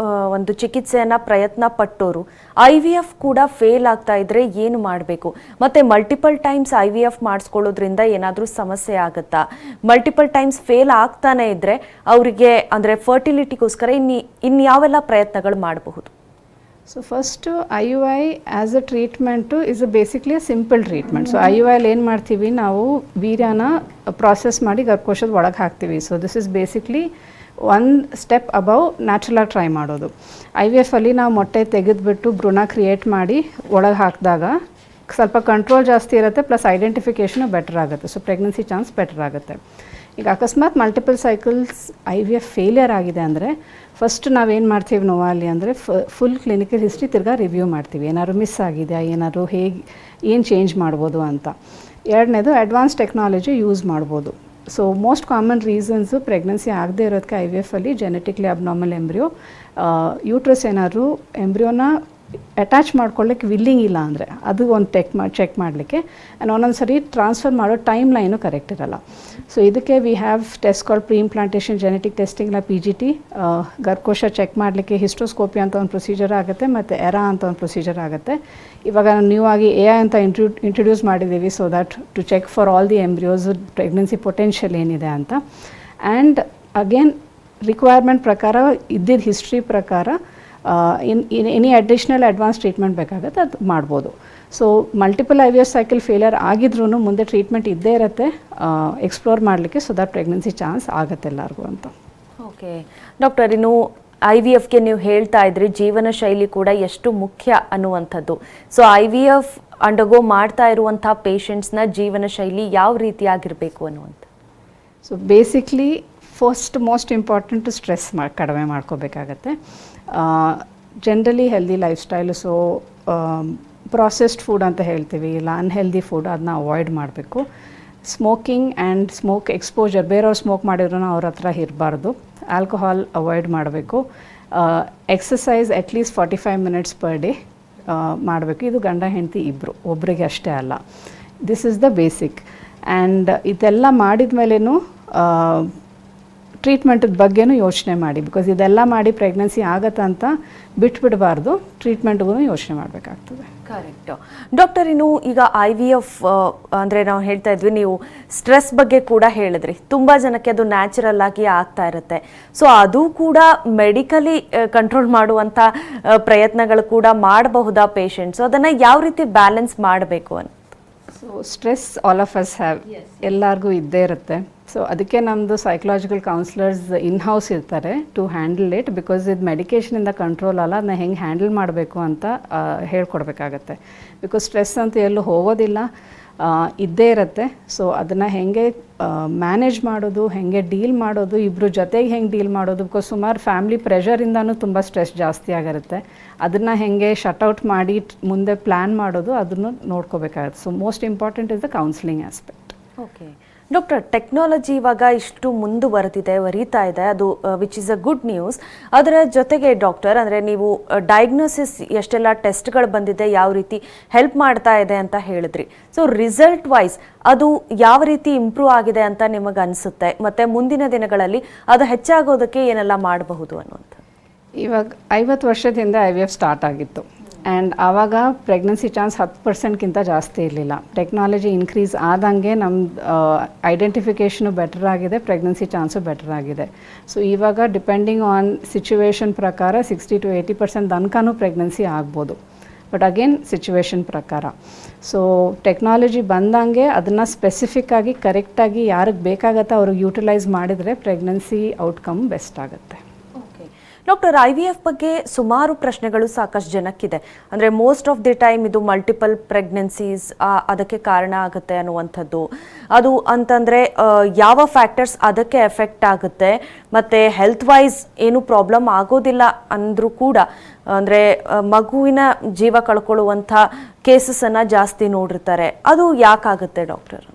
ಒಂದು ಚಿಕಿತ್ಸೆಯನ್ನು ಪ್ರಯತ್ನ ಪಟ್ಟೋರು IVF ಕೂಡ ಫೇಲ್ ಆಗ್ತಾ ಇದ್ರೆ ಏನು ಮಾಡಬೇಕು? ಮತ್ತು ಮಲ್ಟಿಪಲ್ ಟೈಮ್ಸ್ IVF ಮಾಡಿಸ್ಕೊಳ್ಳೋದ್ರಿಂದ ಏನಾದರೂ ಸಮಸ್ಯೆ ಆಗುತ್ತಾ? ಮಲ್ಟಿಪಲ್ ಟೈಮ್ಸ್ ಫೇಲ್ ಆಗ್ತಾನೆ ಇದ್ದರೆ ಅವರಿಗೆ ಅಂದರೆ ಫರ್ಟಿಲಿಟಿಗೋಸ್ಕರ ಇನ್ಯಾವೆಲ್ಲ ಪ್ರಯತ್ನಗಳು ಮಾಡಬಹುದು?
So first IUI as a treatment is basically a simple treatment. So IUIಲಿ ಏನು ಮಾಡ್ತೀವಿ, ನಾವು ವೀರ್ಯನ ಪ್ರಾಸೆಸ್ ಮಾಡಿ ಗರ್ಭಕೋಶದ ಒಳಗೆ ಹಾಕ್ತೀವಿ. ಸೊ ದಿಸ್ ಇಸ್ ಬೇಸಿಕ್ಲಿ ಒಂದು ಸ್ಟೆಪ್ ಅಬವ್ ನ್ಯಾಚುರಲಾಗಿ ಟ್ರೈ ಮಾಡೋದು. IVFಲ್ಲಿ ನಾವು ಮೊಟ್ಟೆ ತೆಗೆದುಬಿಟ್ಟು ಭ್ರೂಣ ಕ್ರಿಯೇಟ್ ಮಾಡಿ ಒಳಗೆ ಹಾಕಿದಾಗ ಸ್ವಲ್ಪ ಕಂಟ್ರೋಲ್ ಜಾಸ್ತಿ ಇರುತ್ತೆ, ಪ್ಲಸ್ ಐಡೆಂಟಿಫಿಕೇಷನು ಬೆಟರ್ ಆಗುತ್ತೆ. ಸೊ ಪ್ರೆಗ್ನೆನ್ಸಿ ಚಾನ್ಸ್ ಬೆಟರ್ ಆಗುತ್ತೆ. ಈಗ ಅಕಸ್ಮಾತ್ ಮಲ್ಟಿಪಲ್ ಸೈಕಲ್ಸ್ IVF ಫೇಲಿಯರ್ ಆಗಿದೆ ಅಂದರೆ ಫಸ್ಟ್ ನಾವೇನು ಮಾಡ್ತೀವಿ ನೋವಲ್ಲಿ ಅಂದರೆ ಫುಲ್ ಕ್ಲಿನಿಕಲ್ ಹಿಸ್ಟ್ರಿ ತಿರ್ಗಾ ರಿವ್ಯೂ ಮಾಡ್ತೀವಿ, ಏನಾದ್ರು ಮಿಸ್ ಆಗಿದೆಯಾ, ಏನಾದ್ರು ಏನು ಚೇಂಜ್ ಮಾಡ್ಬೋದು ಅಂತ. ಎರಡನೇದು ಅಡ್ವಾನ್ಸ್ ಟೆಕ್ನಾಲಜಿ ಯೂಸ್ ಮಾಡ್ಬೋದು. So most common reasons pregnancy ಆಗದೆ ಇರೋದಕ್ಕೆ IVFಲ್ಲಿ ಜೆನೆಟಿಕ್ಲಿ ಅಬ್ನಾರ್ಮಲ್ ಎಂಬ್ರಿಯೋ, ಯೂಟ್ರಸ್ ಏನಾದ್ರು ಎಂಬ್ರಿಯೋನ ಅಟ್ಯಾಚ್ ಮಾಡ್ಕೊಳ್ಳಿಕ್ಕೆ ವಿಲ್ಲಿಂಗ್ ಇಲ್ಲ ಅಂದರೆ ಅದು ಒಂದು ಚೆಕ್ ಮಾಡಲಿಕ್ಕೆ. ಆ್ಯಂಡ್ ಒಂದೊಂದು ಸರಿ ಟ್ರಾನ್ಸ್ಫರ್ ಮಾಡೋ ಟೈಮ್ ಲೈನು ಕರೆಕ್ಟ್ ಇರಲ್ಲ. ಸೊ ಇದಕ್ಕೆ we have test called pre implantation genetic testing ಇಲ್ಲ PGT. ಗರ್ಭಕೋಶ ಚೆಕ್ ಮಾಡಲಿಕ್ಕೆ ಹಿಸ್ಟೋಸ್ಕೋಪಿ ಅಂತ ಒಂದು ಪ್ರೊಸೀಜರ್ ಆಗುತ್ತೆ ಮತ್ತು ಎರಾ ಅಂತ ಒಂದು ಪ್ರೊಸೀಜರ್ ಆಗುತ್ತೆ. ಇವಾಗ ನ್ಯೂ ಆಗಿ AI ಅಂತ ಇಂಟ್ರೊಡ್ಯೂಸ್ ಮಾಡಿದ್ದೀವಿ, so that to check for all the embryos pregnancy potential ಏನಿದೆ ಅಂತ. ಆ್ಯಂಡ್ ಅಗೇನ್ ರಿಕ್ವೈರ್ಮೆಂಟ್ ಪ್ರಕಾರ ಇದ್ದಿದ್ದ ಹಿಸ್ಟ್ರಿ ಪ್ರಕಾರ ಎನಿ ಅಡಿಷ್ನಲ್ ಅಡ್ವಾನ್ಸ್ ಟ್ರೀಟ್ಮೆಂಟ್ ಬೇಕಾಗುತ್ತೆ ಅದು ಮಾಡ್ಬೋದು. So multiple IVF cycle failure ಆಗಿದ್ರೂ ಮುಂದೆ ಟ್ರೀಟ್ಮೆಂಟ್ ಇದ್ದೇ ಇರುತ್ತೆ ಎಕ್ಸ್ಪ್ಲೋರ್ ಮಾಡಲಿಕ್ಕೆ, ಸೊ ದಟ್ ಪ್ರೆಗ್ನೆನ್ಸಿ ಚಾನ್ಸ್ ಆಗುತ್ತೆ ಎಲ್ಲರಿಗೂ ಅಂತ.
ಓಕೆ ಡಾಕ್ಟರ್, ಇನ್ನು IVFಗೆ ನೀವು ಹೇಳ್ತಾ ಇದ್ರಿ ಜೀವನ ಶೈಲಿ ಕೂಡ ಎಷ್ಟು ಮುಖ್ಯ ಅನ್ನುವಂಥದ್ದು. ಸೊ IVF ಅಂಡರ್ಗೋ ಮಾಡ್ತಾ ಇರುವಂಥ ಪೇಷಂಟ್ಸ್ನ ಜೀವನ ಶೈಲಿ ಯಾವ ರೀತಿಯಾಗಿರಬೇಕು ಅನ್ನುವಂಥ?
So basically first most important stress ಕಡಿಮೆ ಮಾಡ್ಕೋಬೇಕಾಗತ್ತೆ. Generally healthy life style, so processed food ಅಂತ ಹೇಳ್ತೀವಿ, ಇಲ್ಲ ಅನ್ಹೆಲ್ದಿ ಫುಡ್ ಅದನ್ನ ಅವಾಯ್ಡ್ ಮಾಡಬೇಕು. ಸ್ಮೋಕಿಂಗ್ ಆ್ಯಂಡ್ ಸ್ಮೋಕ್ ಎಕ್ಸ್ಪೋಜರ್, ಬೇರೆಯವ್ರು ಸ್ಮೋಕ್ ಮಾಡಿದ್ರು ಅವ್ರ ಹತ್ರ ಇರಬಾರ್ದು. ಆಲ್ಕೋಹಾಲ್ ಅವಾಯ್ಡ್ ಮಾಡಬೇಕು. Exercise at least 45 minutes per day ಮಾಡಬೇಕು. ಇದು ಗಂಡ ಹೆಂಡತಿ ಇಬ್ಬರು, ಒಬ್ಬರಿಗೆ ಅಷ್ಟೇ ಅಲ್ಲ. This is the basic. And ಇದೆಲ್ಲ ಮಾಡಿದ ಮೇಲೇನು ಟ್ರೀಟ್ಮೆಂಟದ ಬಗ್ಗೆನೂ ಯೋಚನೆ ಮಾಡಿ, ಬಿಕಾಸ್ ಇದೆಲ್ಲ ಮಾಡಿ ಪ್ರೆಗ್ನೆನ್ಸಿ ಆಗತ್ತಂತ ಬಿಟ್ಬಿಡಬಾರ್ದು, ಟ್ರೀಟ್ಮೆಂಟ್ಗೂ ಯೋಚನೆ ಮಾಡಬೇಕಾಗ್ತದೆ.
Correct doctor. ಇನ್ನು ಈಗ IVF ಅಂದರೆ ನಾವು ಹೇಳ್ತಾ ಇದ್ವಿ, ನೀವು ಸ್ಟ್ರೆಸ್ ಬಗ್ಗೆ ಕೂಡ ಹೇಳಿದ್ರಿ. ತುಂಬ ಜನಕ್ಕೆ ಅದು ನ್ಯಾಚುರಲ್ ಆಗಿ ಆಗ್ತಾ ಇರುತ್ತೆ. ಸೊ ಅದು ಕೂಡ ಮೆಡಿಕಲಿ ಕಂಟ್ರೋಲ್ ಮಾಡುವಂಥ ಪ್ರಯತ್ನಗಳು ಕೂಡ ಮಾಡಬಹುದಾ ಪೇಷಂಟ್ಸು? ಅದನ್ನು ಯಾವ ರೀತಿ ಬ್ಯಾಲೆನ್ಸ್ ಮಾಡಬೇಕು ಅಂತ?
So stress all of us have, ಎಲ್ಲರಿಗೂ ಇದ್ದೇ ಇರುತ್ತೆ. ಸೊ ಅದಕ್ಕೆ ನಮ್ಮದು ಸೈಕಲಾಜಿಕಲ್ ಕೌನ್ಸಿಲರ್ಸ್ ಇನ್ಹೌಸ್ ಇರ್ತಾರೆ ಟು ಹ್ಯಾಂಡಲ್ ಇಟ್, ಬಿಕಾಸ್ ಇದು ಮೆಡಿಕೇಷನಿಂದ ಕಂಟ್ರೋಲ್ ಅಲ್ಲ, ಅದನ್ನ ಹೆಂಗೆ ಹ್ಯಾಂಡಲ್ ಮಾಡಬೇಕು ಅಂತ ಹೇಳ್ಕೊಡ್ಬೇಕಾಗತ್ತೆ. ಬಿಕಾಸ್ ಸ್ಟ್ರೆಸ್ ಅಂತ ಎಲ್ಲೂ ಹೋಗೋದಿಲ್ಲ, ಇದ್ದೇ ಇರುತ್ತೆ. ಸೊ ಅದನ್ನು ಹೆಂಗೆ ಮ್ಯಾನೇಜ್ ಮಾಡೋದು, ಹೆಂಗೆ ಡೀಲ್ ಮಾಡೋದು, ಇಬ್ಬರು ಜೊತೆಗೆ ಹೆಂಗೆ ಡೀಲ್ ಮಾಡೋದು, ಬಿಕಾಸ್ ಸುಮಾರು ಫ್ಯಾಮಿಲಿ ಪ್ರೆಷರಿಂದನೂ ತುಂಬ ಸ್ಟ್ರೆಸ್ ಜಾಸ್ತಿ ಆಗಿರುತ್ತೆ. ಅದನ್ನು ಹೆಂಗೆ ಶಟ್ಔಟ್ ಮಾಡಿ ಮುಂದೆ ಪ್ಲ್ಯಾನ್ ಮಾಡೋದು, ಅದನ್ನು ನೋಡ್ಕೋಬೇಕಾಗತ್ತೆ. So most important is the counselling aspect.
Okay doctor, technology ಇವಾಗ ಇಷ್ಟು ವರಿತಾ ಇದೆ, ಅದು which is a good news. ಅದರ ಜೊತೆಗೆ ಡಾಕ್ಟರ್, ಅಂದರೆ ನೀವು ಡಯಾಗ್ನೋಸಿಸ್ ಎಷ್ಟೆಲ್ಲ ಟೆಸ್ಟ್ಗಳು ಬಂದಿದೆ, ಯಾವ ರೀತಿ ಹೆಲ್ಪ್ ಮಾಡ್ತಾ ಇದೆ ಅಂತ ಹೇಳಿದ್ರಿ. ಸೊ ರಿಸಲ್ಟ್ ವೈಸ್ ಅದು ಯಾವ ರೀತಿ ಇಂಪ್ರೂವ್ ಆಗಿದೆ ಅಂತ ನಿಮಗೆ ಅನಿಸುತ್ತೆ, ಮತ್ತು ಮುಂದಿನ ದಿನಗಳಲ್ಲಿ ಅದು ಹೆಚ್ಚಾಗೋದಕ್ಕೆ ಏನೆಲ್ಲ ಮಾಡಬಹುದು ಅನ್ನುವಂಥ?
ಇವಾಗ 50 ವರ್ಷದ ಹಿಂದೆ IVF ಸ್ಟಾರ್ಟ್ ಆಗಿತ್ತು. ಆ್ಯಂಡ್ ಆವಾಗ ಪ್ರೆಗ್ನೆನ್ಸಿ ಚಾನ್ಸ್ 10%ಗಿಂತ ಜಾಸ್ತಿ ಇರಲಿಲ್ಲ. ಟೆಕ್ನಾಲಜಿ ಇನ್ಕ್ರೀಸ್ ಆದಂಗೆ ನಮ್ಮದು ಐಡೆಂಟಿಫಿಕೇಷನು ಬೆಟರ್ ಆಗಿದೆ, ಪ್ರೆಗ್ನೆನ್ಸಿ ಚಾನ್ಸು ಬೆಟರ್ ಆಗಿದೆ. ಸೊ ಇವಾಗ ಡಿಪೆಂಡಿಂಗ್ ಆನ್ ಸಿಚುವೇಶನ್ ಪ್ರಕಾರ 60 to 80% ತನಕನೂ ಪ್ರೆಗ್ನೆನ್ಸಿ ಆಗ್ಬೋದು, ಬಟ್ ಅಗೇನ್ ಸಿಚುವೇಶನ್ ಪ್ರಕಾರ. ಸೊ ಟೆಕ್ನಾಲಜಿ ಬಂದಂಗೆ ಅದನ್ನು ಸ್ಪೆಸಿಫಿಕ್ಕಾಗಿ ಕರೆಕ್ಟಾಗಿ ಯಾರಿಗೆ ಬೇಕಾಗತ್ತೆ ಅವ್ರಿಗೆ ಯೂಟಿಲೈಸ್ ಮಾಡಿದರೆ ಪ್ರೆಗ್ನೆನ್ಸಿ ಔಟ್ಕಮ್ ಬೆಸ್ಟ್ ಆಗುತ್ತೆ.
ಡಾಕ್ಟರ್, IVF ಬಗ್ಗೆ ಸುಮಾರು ಪ್ರಶ್ನೆಗಳು ಸಾಕಷ್ಟು ಜನಕ್ಕಿದೆ. ಅಂದರೆ ಮೋಸ್ಟ್ ಆಫ್ ದಿ ಟೈಮ್ ಇದು ಮಲ್ಟಿಪಲ್ ಪ್ರೆಗ್ನೆನ್ಸೀಸ್ ಅದಕ್ಕೆ ಕಾರಣ ಆಗುತ್ತೆ ಅನ್ನುವಂಥದ್ದು. ಅದು ಅಂತಂದರೆ ಯಾವ ಫ್ಯಾಕ್ಟರ್ಸ್ ಅದಕ್ಕೆ ಎಫೆಕ್ಟ್ ಆಗುತ್ತೆ, ಮತ್ತು ಹೆಲ್ತ್ ವೈಸ್ ಏನು ಪ್ರಾಬ್ಲಮ್ ಆಗೋದಿಲ್ಲ ಅಂದರೂ ಕೂಡ ಅಂದರೆ ಮಗುವಿನ ಜೀವ ಕಳ್ಕೊಳ್ಳುವಂಥ ಕೇಸಸನ್ನು ಜಾಸ್ತಿ ನೋಡಿರ್ತಾರೆ. ಅದು ಯಾಕಾಗುತ್ತೆ doctor?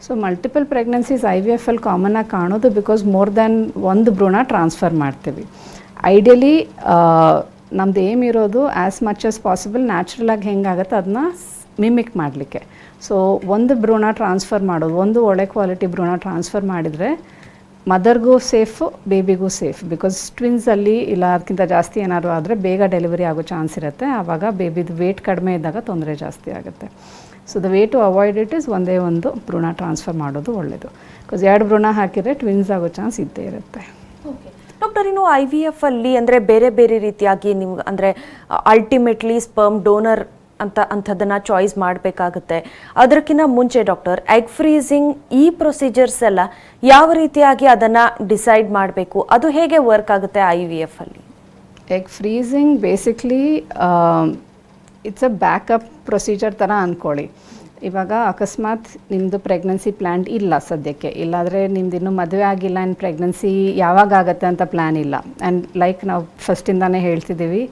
So multiple pregnancies IVF ಕಾಮನ್ನಾಗಿ ಕಾಣೋದು ಬಿಕಾಸ್ ಮೋರ್ ದ್ಯಾನ್ ಒಂದು ಭ್ರೂಣ ಟ್ರಾನ್ಸ್ಫರ್ ಮಾಡ್ತೀವಿ. ಐಡಿಯಲಿ ನಮ್ದು ಏಮ್ ಇರೋದು ಆ್ಯಸ್ ಮಚ್ ಆಸ್ ಪಾಸಿಬಲ್ ನ್ಯಾಚುರಲಾಗಿ ಹೆಂಗಾಗುತ್ತೆ ಅದನ್ನ ಮಿಮಿಕ್ ಮಾಡಲಿಕ್ಕೆ. ಸೊ ಒಂದು ಭ್ರೂಣ ಟ್ರಾನ್ಸ್ಫರ್ ಮಾಡೋದು, ಒಂದು ಒಳ್ಳೆ ಕ್ವಾಲಿಟಿ ಭ್ರೂಣ ಟ್ರಾನ್ಸ್ಫರ್ ಮಾಡಿದರೆ ಮದರ್ಗೂ ಸೇಫು, ಬೇಬಿಗೂ ಸೇಫ್. ಬಿಕಾಸ್ ಟ್ವಿನ್ಸಲ್ಲಿ ಇಲ್ಲ ಅದಕ್ಕಿಂತ ಜಾಸ್ತಿ ಏನಾದರೂ ಆದರೆ ಬೇಗ ಡೆಲಿವರಿ ಆಗೋ ಚಾನ್ಸ್ ಇರುತ್ತೆ. ಆವಾಗ ಬೇಬಿದು ವೇಟ್ ಕಡಿಮೆ ಇದ್ದಾಗ ತೊಂದರೆ ಜಾಸ್ತಿ ಆಗುತ್ತೆ. So the way to avoid it is ಒಂದೇ ಒಂದು ಭ್ರೂಣ ಟ್ರಾನ್ಸ್ಫರ್ ಮಾಡೋದು ಒಳ್ಳೆಯದು. ಬಿಕಾಸ್ 2 ಭ್ರೂಣ ಹಾಕಿದರೆ ಟ್ವಿನ್ಸ್ ಆಗೋ ಚಾನ್ಸ್ ಇದ್ದೇ ಇರುತ್ತೆ.
ಡಾಕ್ಟರ್, ಇನ್ನು IVF ಅಲ್ಲಿ ಅಂದರೆ ಬೇರೆ ಬೇರೆ ರೀತಿಯಾಗಿ ನಿಮ್ಗೆ ಅಂದರೆ ಅಲ್ಟಿಮೇಟ್ಲಿ ಸ್ಪರ್ಮ್ ಡೋನರ್ ಅಂಥದ್ದನ್ನು ಚಾಯ್ಸ್ ಮಾಡಬೇಕಾಗುತ್ತೆ. ಅದಕ್ಕಿಂತ ಮುಂಚೆ ಡಾಕ್ಟರ್, ಎಗ್ ಫ್ರೀಸಿಂಗ್ ಈ ಪ್ರೊಸೀಜರ್ಸ್ ಎಲ್ಲ ಯಾವ ರೀತಿಯಾಗಿ ಅದನ್ನು ಡಿಸೈಡ್ ಮಾಡಬೇಕು, ಅದು ಹೇಗೆ ವರ್ಕ್ ಆಗುತ್ತೆ IVF ಅಲ್ಲಿ?
Egg freezing basically it's a backup procedure ಥರ ಅಂದ್ಕೊಳ್ಳಿ. ಇವಾಗ ಅಕಸ್ಮಾತ್ ನಿಮ್ಮದು ಪ್ರೆಗ್ನೆನ್ಸಿ ಪ್ಲ್ಯಾನ್ ಇಲ್ಲ ಸದ್ಯಕ್ಕೆ, ಇಲ್ಲಾಂದರೆ ನಿಮ್ದು ಇನ್ನೂ ಮದುವೆ ಆಗಿಲ್ಲ ಆ್ಯಂಡ್ ಪ್ರೆಗ್ನೆನ್ಸಿ ಯಾವಾಗ ಆಗುತ್ತೆ ಅಂತ ಪ್ಲ್ಯಾನ್ ಇಲ್ಲ. ಆ್ಯಂಡ್ ಲೈಕ್ ನಾವು ಫಸ್ಟಿಂದಾನೇ ಹೇಳ್ತಿದ್ದೀವಿ,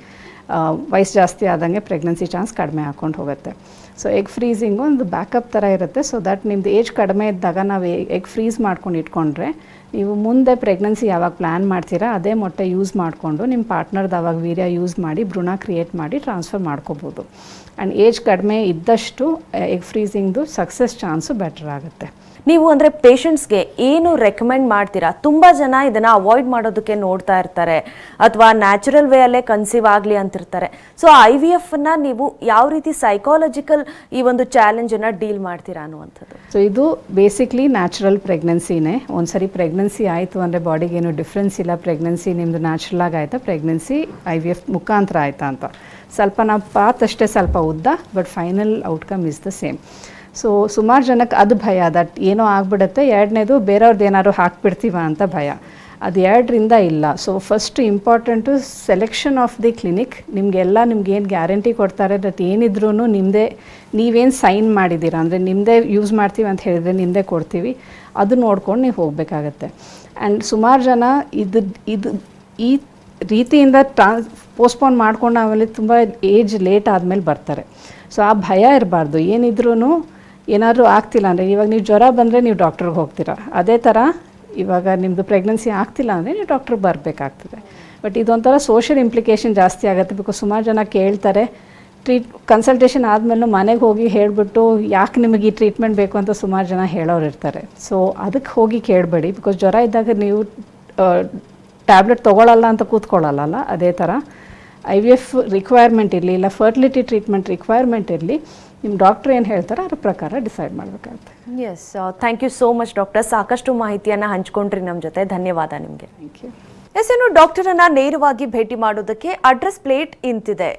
ವಯಸ್ಸು ಜಾಸ್ತಿ ಆದಂಗೆ ಪ್ರೆಗ್ನೆನ್ಸಿ ಚಾನ್ಸ್ ಕಡಿಮೆ ಹಾಕ್ಕೊಂಡು ಹೋಗುತ್ತೆ. ಸೊ ಎಗ್ ಫ್ರೀಸಿಂಗು ಒಂದು ಬ್ಯಾಕಪ್ ಥರ ಇರುತ್ತೆ. ಸೊ ದಟ್ ನಿಮ್ಮದು ಏಜ್ ಕಡಿಮೆ ಇದ್ದಾಗ ನಾವು ಎಗ್ ಫ್ರೀಸ್ ಮಾಡ್ಕೊಂಡು ಇಟ್ಕೊಂಡ್ರೆ ನೀವು ಮುಂದೆ ಪ್ರೆಗ್ನೆನ್ಸಿ ಯಾವಾಗ ಪ್ಲ್ಯಾನ್ ಮಾಡ್ತೀರಾ ಅದೇ ಮೊಟ್ಟೆ ಯೂಸ್ ಮಾಡಿಕೊಂಡು ನಿಮ್ಮ ಪಾರ್ಟ್ನರ್ದು ಅವಾಗ ವೀರ್ಯ ಯೂಸ್ ಮಾಡಿ ಭ್ರೂಣ ಕ್ರಿಯೇಟ್ ಮಾಡಿ ಟ್ರಾನ್ಸ್ಫರ್ ಮಾಡ್ಕೋಬೋದು. ಆ್ಯಂಡ್ ಏಜ್ ಕಡಿಮೆ ಇದ್ದಷ್ಟು ಎಗ್ ಫ್ರೀಸಿಂಗ್ದು ಸಕ್ಸಸ್ ಚಾನ್ಸು ಬೆಟರ್ ಆಗುತ್ತೆ.
ನೀವು ಅಂದರೆ ಪೇಷಂಟ್ಸ್ಗೆ ಏನು ರೆಕಮೆಂಡ್ ಮಾಡ್ತೀರಾ? ತುಂಬ ಜನ ಇದನ್ನು ಅವಾಯ್ಡ್ ಮಾಡೋದಕ್ಕೆ ನೋಡ್ತಾ ಇರ್ತಾರೆ, ಅಥವಾ ನ್ಯಾಚುರಲ್ ವೇಯಲ್ಲೇ ಕನ್ಸೀವ್ ಆಗಲಿ ಅಂತಿರ್ತಾರೆ. ಸೊ IVFನ ನೀವು ಯಾವ ರೀತಿ ಸೈಕಾಲಜಿಕಲ್ ಈ ಒಂದು ಚಾಲೆಂಜನ್ನು ಡೀಲ್ ಮಾಡ್ತೀರಾ ಅನ್ನುವಂಥದ್ದು?
ಸೊ ಇದು ಬೇಸಿಕ್ಲಿ ನ್ಯಾಚುರಲ್ ಪ್ರೆಗ್ನೆನ್ಸಿನೇ. ಒಂದು ಸರಿ ಪ್ರೆಗ್ನೆನ್ಸಿ ಆಯಿತು ಅಂದರೆ ಬಾಡಿಗೆ ಏನು ಡಿಫ್ರೆನ್ಸ್ ಇಲ್ಲ. ಪ್ರೆಗ್ನೆನ್ಸಿ ನಿಮ್ಮದು ನ್ಯಾಚುರಲಾಗಿ ಆಯಿತಾ, ಪ್ರೆಗ್ನೆನ್ಸಿ IVF ಮುಖಾಂತರ ಆಯಿತಾ ಅಂತ ಸ್ವಲ್ಪ ನಾವು ಪಾತ್ ಅಷ್ಟೇ ಸ್ವಲ್ಪ ಉದ್ದ, but final outcome is the same. So ಸುಮಾರು ಜನಕ್ಕೆ ಅದು ಭಯ, ದಟ್ ಏನೋ ಆಗಿಬಿಡುತ್ತೆ. ಎರಡನೇದು ಬೇರೆಯವ್ರದ್ದು ಏನಾದ್ರು ಹಾಕ್ಬಿಡ್ತೀವ ಅಂತ ಭಯ. ಅದು ಎರಡರಿಂದ ಇಲ್ಲ. So first important selection of the clinic. ನಿಮ್ಗೇನು ಗ್ಯಾರಂಟಿ ಕೊಡ್ತಾರೆ ದಟ್ ಏನಿದ್ರೂ ನಿಮ್ಮದೇ, ನೀವೇನು ಸೈನ್ ಮಾಡಿದ್ದೀರಾ ಅಂದರೆ ನಿಮ್ಮದೇ ಯೂಸ್ ಮಾಡ್ತೀವಿ ಅಂತ ಹೇಳಿದರೆ ನಿಮ್ಮದೇ ಕೊಡ್ತೀವಿ, ಅದು ನೋಡ್ಕೊಂಡು ನೀವು ಹೋಗಬೇಕಾಗತ್ತೆ. ಆ್ಯಂಡ್ ಸುಮಾರು ಜನ ಈ ರೀತಿಯಿಂದ ಪೋಸ್ಟ್ಪೋನ್ ಮಾಡ್ಕೊಂಡು ಆಮೇಲೆ ತುಂಬ ಏಜ್ ಲೇಟ್ ಆದಮೇಲೆ ಬರ್ತಾರೆ. ಸೊ ಆ ಭಯ ಇರಬಾರ್ದು. ಏನಾದರೂ ಆಗ್ತಿಲ್ಲ ಅಂದರೆ, ಇವಾಗ ನೀವು ಜ್ವರ ಬಂದರೆ ನೀವು ಡಾಕ್ಟ್ರಿಗೆ ಹೋಗ್ತೀರಾ, ಅದೇ ಥರ ಇವಾಗ ನಿಮ್ಮದು ಪ್ರೆಗ್ನೆನ್ಸಿ ಆಗ್ತಿಲ್ಲ ಅಂದರೆ ನೀವು ಡಾಕ್ಟ್ರಿಗೆ ಬರಬೇಕಾಗ್ತದೆ. ಬಟ್ ಇದೊಂಥರ ಸೋಷಿಯಲ್ ಇಂಪ್ಲಿಕೇಶನ್ ಜಾಸ್ತಿ ಆಗುತ್ತೆ. ಬಿಕಾಸ್ ಸುಮಾರು ಜನ ಕೇಳ್ತಾರೆ, ಕನ್ಸಲ್ಟೇಷನ್ ಆದಮೇಲೆ ಮನೆಗೆ ಹೋಗಿ ಹೇಳಿಬಿಟ್ಟು ಯಾಕೆ ನಿಮಗೆ ಈ ಟ್ರೀಟ್ಮೆಂಟ್ ಬೇಕು ಅಂತ ಸುಮಾರು ಜನ ಹೇಳೋರು ಇರ್ತಾರೆ. ಸೊ ಅದಕ್ಕೆ ಹೋಗಿ ಕೇಳಬೇಡಿ. ಬಿಕಾಸ್ ಜ್ವರ ಇದ್ದಾಗ ನೀವು ಟ್ಯಾಬ್ಲೆಟ್ ತೊಗೊಳ್ಳಲ್ಲ ಅಂತ ಕೂತ್ಕೊಳ್ಳಲ್ಲ. ಅದೇ ಥರ IVF ರಿಕ್ವೈರ್ಮೆಂಟ್ ಇರಲಿ, ಇಲ್ಲ ಫರ್ಟಿಲಿಟಿ ಟ್ರೀಟ್ಮೆಂಟ್ ರಿಕ್ವೈರ್ಮೆಂಟ್ ಇರಲಿ, ನಿಮ್ಮ ಡಾಕ್ಟ್ರ್ ಏನು ಹೇಳ್ತಾರೆ ಅದ್ರ ಪ್ರಕಾರ ಡಿಸೈಡ್ ಮಾಡಬೇಕಾಗುತ್ತೆ.
Yes, thank you so much doctor. ಸಾಕಷ್ಟು ಮಾಹಿತಿಯನ್ನು ಹಂಚ್ಕೊಂಡ್ರಿ ನಮ್ಮ ಜೊತೆ. ಧನ್ಯವಾದ ನಿಮಗೆ.
Thank you.
ಎಸ್, ಇನ್ನು ಡಾಕ್ಟರನ್ನು ನೇರವಾಗಿ ಭೇಟಿ ಮಾಡೋದಕ್ಕೆ ಅಡ್ರೆಸ್ ಪ್ಲೇಟ್ ಇಂತಿದೆ.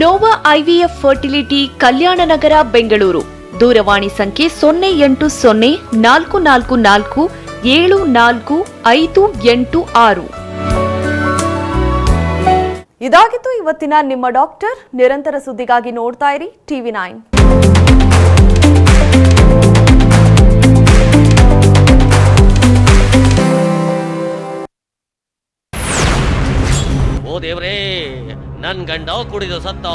ನೋವಾ IVF ಫರ್ಟಿಲಿಟಿ, ಕಲ್ಯಾಣ ನಗರ, ಬೆಂಗಳೂರು. ದೂರವಾಣಿ ಸಂಖ್ಯೆ 0800 444 745886.
ಇದಾಗಿತ್ತು ಇವತ್ತಿನ ನಿಮ್ಮ ಡಾಕ್ಟರ್. ನಿರಂತರ ಸುದ್ದಿಗಾಗಿ ನೋಡ್ತಾ ಇರಿ TV9.
ಓ ದೇವ್ರೇ, ನನ್ ಗಂಡ ಕುಡಿದು ಸತ್ತ